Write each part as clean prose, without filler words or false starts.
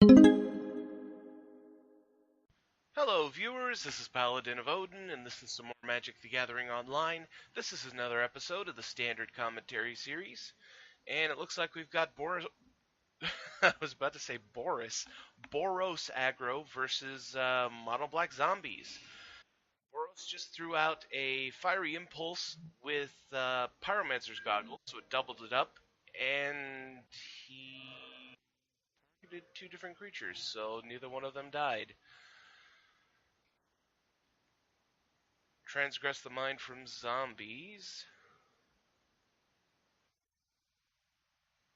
Hello viewers, this is Paladin of Odin, and this is some more Magic the Gathering Online. This is another episode of the Standard Commentary Series, and it looks like we've got Boros... I was about to say Boris. Boros Aggro versus Mono Black Zombies. Boros just threw out a Fiery Impulse with Pyromancer's Goggles, so it doubled it up, and he targeted two different creatures, so neither one of them died. Transgress the mind from zombies.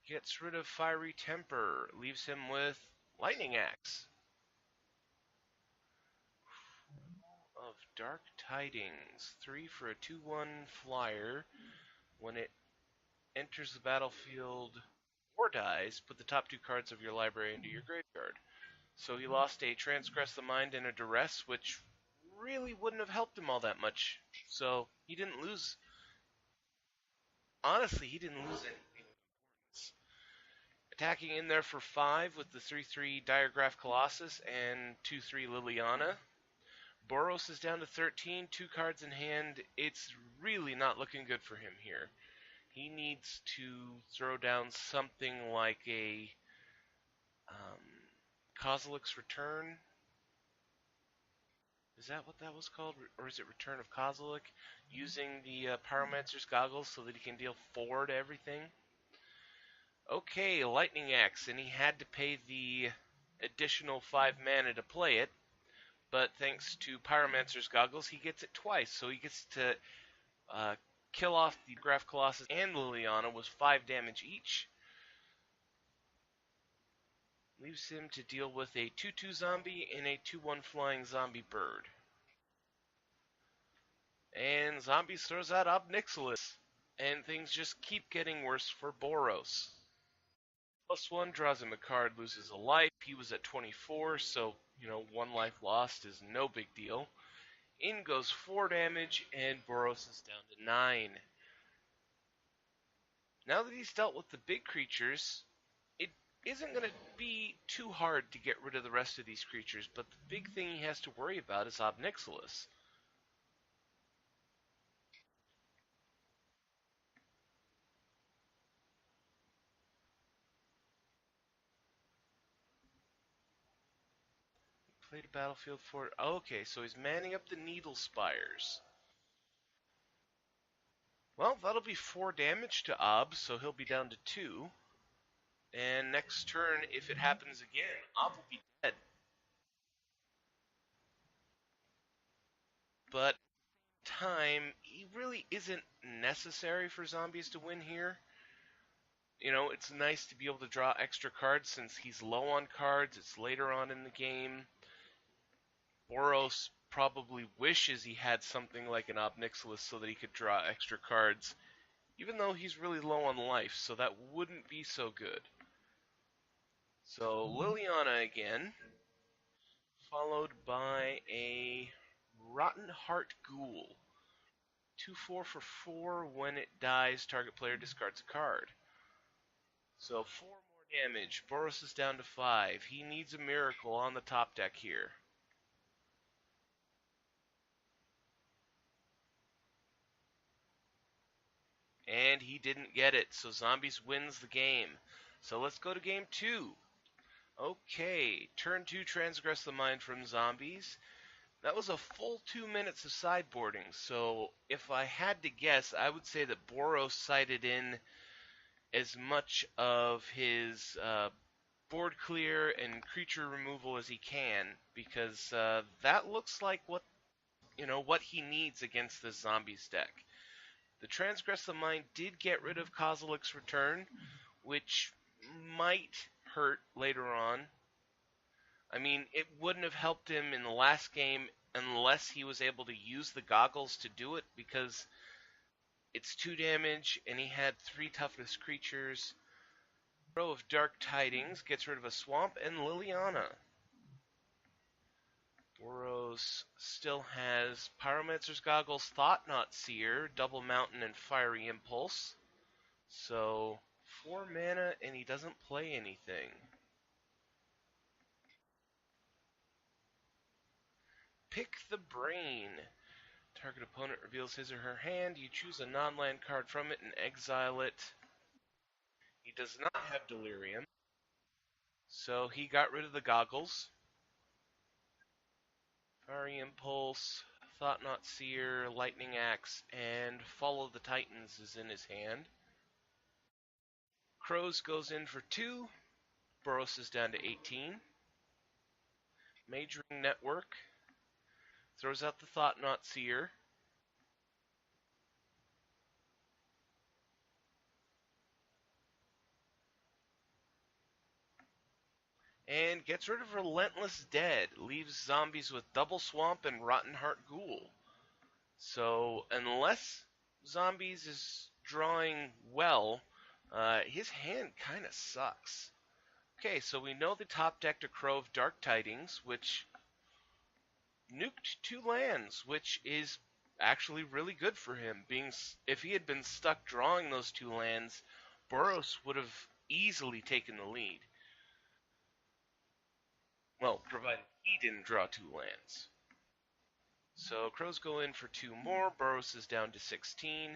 Gets rid of Fiery Temper. Leaves him with Lightning Axe. Of Dark Tidings. 3 for a 2/1 flyer. When it enters the battlefield or dies, put the top two cards of your library into your graveyard. So he lost a Transgress the Mind and a Duress, which really wouldn't have helped him all that much. So he didn't lose. Honestly, he didn't lose anything. Attacking in there for 5 with the 3/3 Diregraph Colossus and 2/3 Liliana. Boros is down to 13, 2 cards in hand. It's really not looking good for him here. He needs to throw down something like a Kozilek's Return. Is that what that was called? Or is it Return of Kozilek? Using the Pyromancer's Goggles so that he can deal 4 to everything. Okay, Lightning Axe, and he had to pay the additional 5 mana to play it, but thanks to Pyromancer's Goggles, he gets it twice, so he gets to kill off the Graph Colossus and Liliana with 5 damage each. Leaves him to deal with a 2/2 zombie and a 2/1 flying zombie bird. And Zombies throws out Obnixilis, and things just keep getting worse for Boros. +1 draws him a card, loses a life. He was at 24, so, 1 life lost is no big deal. In goes 4 damage, and Boros is down to 9. Now that he's dealt with the big creatures, it isn't going to be too hard to get rid of the rest of these creatures, but the big thing he has to worry about is Obnixilis. Played a battlefield for... Okay, so he's manning up the Needle Spires. Well, that'll be 4 damage to Ob, so he'll be down to 2. And next turn, if it happens again, Ob will be dead. But time, he really isn't necessary for zombies to win here. It's nice to be able to draw extra cards since he's low on cards. It's later on in the game. Boros probably wishes he had something like an Obnixilis so that he could draw extra cards, even though he's really low on life, so that wouldn't be so good. So Liliana again, followed by a Rotten Heart Ghoul. 2/4 for 4. When it dies, target player discards a card. So 4 more damage. Boros is down to 5. He needs a miracle on the top deck here. And he didn't get it, so Zombies wins the game. So let's go to game 2. Okay, turn 2, Transgress the Mind from Zombies. That was a full 2 minutes of sideboarding, so if I had to guess, I would say that Boros sided in as much of his board clear and creature removal as he can, because that looks like what he needs against this Zombies deck. The Transgress the Mind did get rid of Kozilek's Return, which might hurt later on. I mean, it wouldn't have helped him in the last game unless he was able to use the goggles to do it, because it's 2 damage and he had 3 toughness creatures. Row of Dark Tidings gets rid of a Swamp and Liliana. Boros still has Pyromancer's Goggles, Thought-Knot Seer, Double Mountain, and Fiery Impulse. So 4 mana and he doesn't play anything. Pick the Brain. Target opponent reveals his or her hand. You choose a non-land card from it and exile it. He does not have Delirium, so he got rid of the goggles. Fiery Impulse, Thought-Knot Seer, Lightning Axe, and Follow the Titans is in his hand. Crows goes in for 2. Boros is down to 18. Majoring Network throws out the Thought-Knot Seer. And gets rid of Relentless Dead. Leaves zombies with Double Swamp and Rotten Heart Ghoul. So, unless Zombies is drawing well, his hand kind of sucks. Okay, so we know the top deck to Crow of Dark Tidings, which nuked 2 lands, which is actually really good for him. If he had been stuck drawing those 2 lands, Boros would have easily taken the lead. Well, provided he didn't draw 2 lands. So Crows go in for 2 more. Boros is down to 16.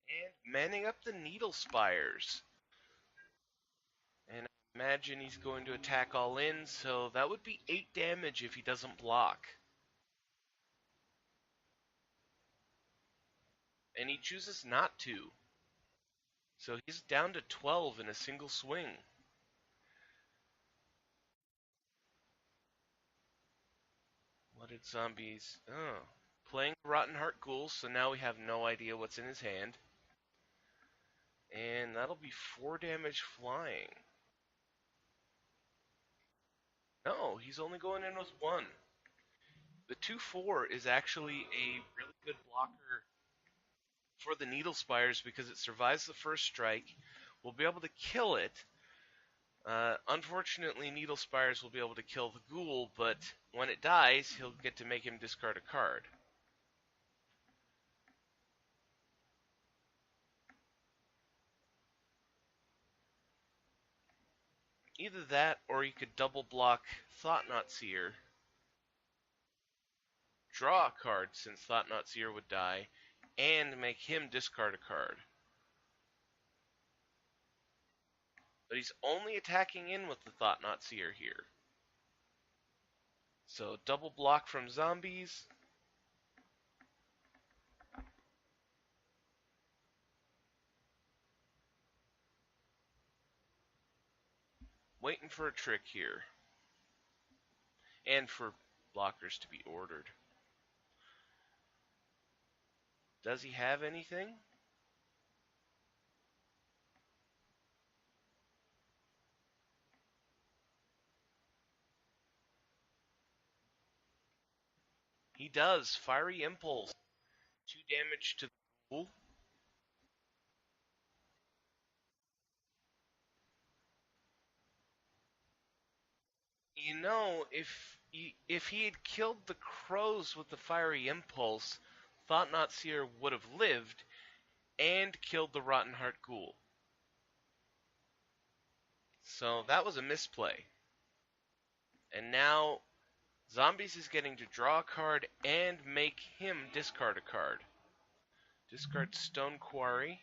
And manning up the Needle Spires. And I imagine he's going to attack all in, so that would be 8 damage if he doesn't block. And he chooses not to. So he's down to 12 in a single swing. What did zombies... Oh. Playing Rotten Heart Ghoul, so now we have no idea what's in his hand. And that'll be 4 damage flying. No, he's only going in with 1. The 2/4 is actually a really good blocker for the Needle Spires because it survives the first strike. We'll be able to kill it. Unfortunately, Needle Spires will be able to kill the ghoul, but when it dies, he'll get to make him discard a card. Either that, or you could double block Thought-Knot Seer, draw a card since Thought-Knot Seer would die, and make him discard a card. But he's only attacking in with the Thought-Knot Seer here. So double block from zombies. Waiting for a trick here. And for blockers to be ordered. Does he have anything? He does. Fiery Impulse. 2 damage to the ghoul. You know, if he had killed the crows with the Fiery Impulse, Thought-Knot Seer would have lived and killed the Rotten Heart Ghoul. So that was a misplay. And now Zombies is getting to draw a card and make him discard a card. Discard Stone Quarry.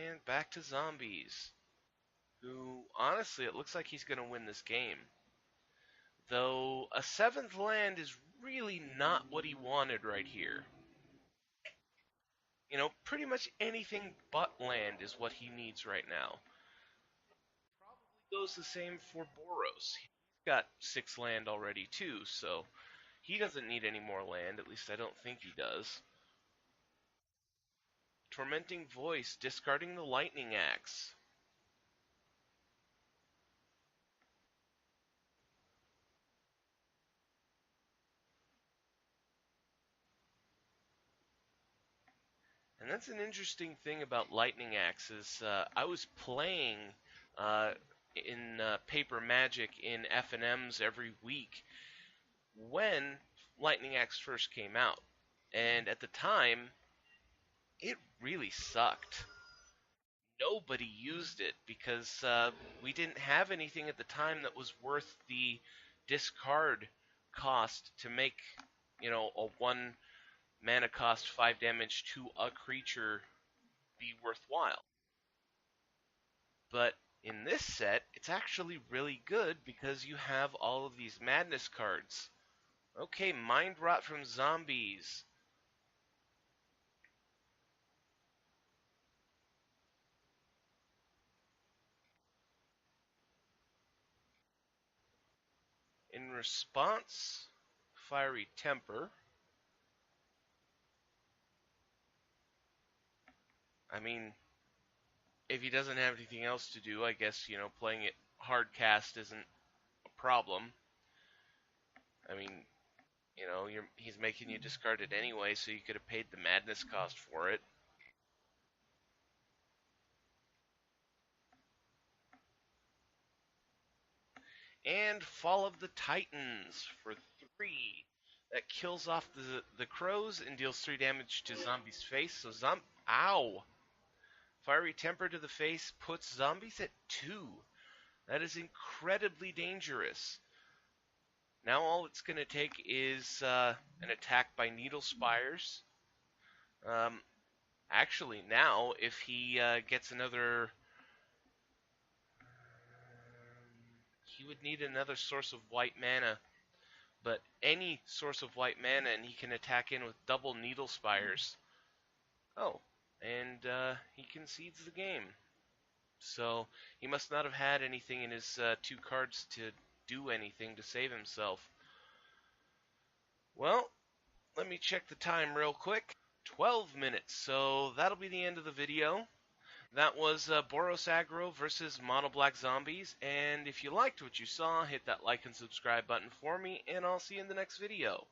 And back to Zombies, who, honestly, it looks like he's going to win this game. Though a 7th land is really not what he wanted right here. You know, pretty much anything but land is what he needs right now. Probably goes the same for Boros. He's got 6 land already too, so he doesn't need any more land, at least I don't think he does. Tormenting Voice, discarding the Lightning Axe. And And that's an interesting thing about Lightning Axes. I was playing uh, in Paper Magic in F&Ms every week when Lightning Axe first came out. And at the time, it really sucked. Nobody used it because we didn't have anything at the time that was worth the discard cost to make, a 1 mana cost 5 damage to a creature be worthwhile. But in this set, it's actually really good because you have all of these madness cards. Okay, Mind Rot from Zombies. In response, Fiery Temper. I mean, if he doesn't have anything else to do, I guess, playing it hard cast isn't a problem. I mean, he's making you discard it anyway, so you could have paid the madness cost for it. And Fall of the Titans for 3. That kills off the crows and deals 3 damage to zombies' face. So ow! Fiery Temper to the face puts zombies at 2. That is incredibly dangerous. Now all it's going to take is an attack by Needle Spires. Actually, now if he gets another... he would need another source of white mana. But any source of white mana, and he can attack in with double Needle Spires. Oh, and he concedes the game. So he must not have had anything in his 2 cards to do anything to save himself. Well, let me check the time real quick. 12 minutes, so that'll be the end of the video. That was Boros Aggro versus Mono Black Zombies, and if you liked what you saw, hit that like and subscribe button for me, and I'll see you in the next video.